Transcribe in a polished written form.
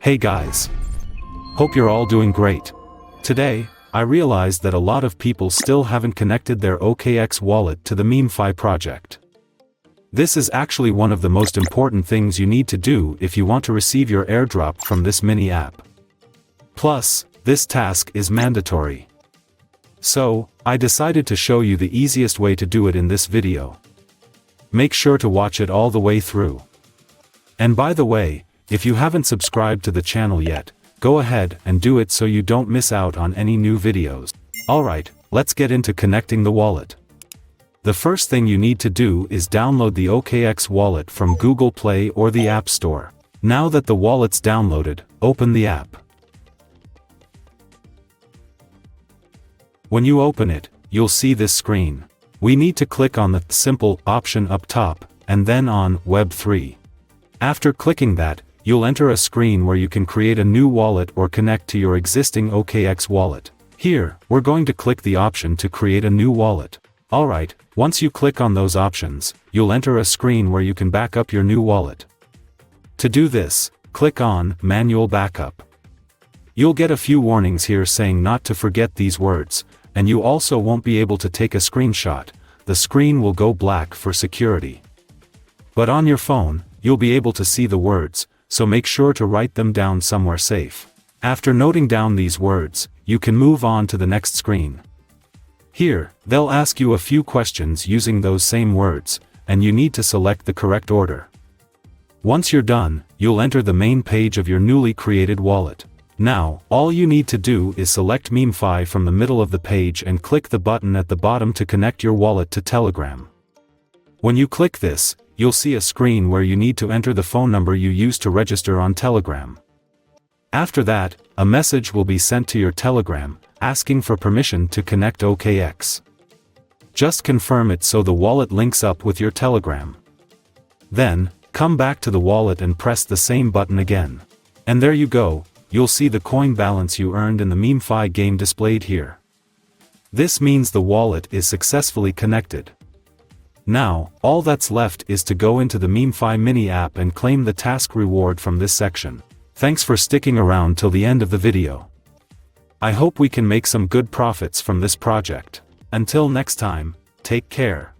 Hey guys! Hope you're all doing great. Today, I realized that a lot of people still haven't connected their OKX wallet to the Memefi project. This is actually one of the most important things you need to do if you want to receive your airdrop from this mini app. Plus, this task is mandatory. So, I decided to show you the easiest way to do it in this video. Make sure to watch it all the way through. And by the way, if you haven't subscribed to the channel yet, go ahead and do it so you don't miss out on any new videos. Alright, let's get into connecting the wallet. The first thing you need to do is download the OKX wallet from Google Play or the App Store. Now that the wallet's downloaded, open the app. When you open it, you'll see this screen. We need to click on the Simple option up top, and then on Web3. After clicking that, you'll enter a screen where you can create a new wallet or connect to your existing OKX wallet. Here, we're going to click the option to create a new wallet. Alright, once you click on those options, you'll enter a screen where you can back up your new wallet. To do this, click on Manual Backup. You'll get a few warnings here saying not to forget these words, and you also won't be able to take a screenshot. The screen will go black for security. But on your phone, you'll be able to see the words, so make sure to write them down somewhere safe. After noting down these words, you can move on to the next screen. Here, they'll ask you a few questions using those same words, and you need to select the correct order. Once you're done, you'll enter the main page of your newly created wallet. Now, all you need to do is select Memefi from the middle of the page and click the button at the bottom to connect your wallet to Telegram. When you click this, you'll see a screen where you need to enter the phone number you used to register on Telegram. After that, a message will be sent to your Telegram, asking for permission to connect OKX. Just confirm it so the wallet links up with your Telegram. Then, come back to the wallet and press the same button again. And there you go, you'll see the coin balance you earned in the Memefi game displayed here. This means the wallet is successfully connected. Now, all that's left is to go into the Memefi mini app and claim the task reward from this section. Thanks for sticking around till the end of the video. I hope we can make some good profits from this project. Until next time, take care.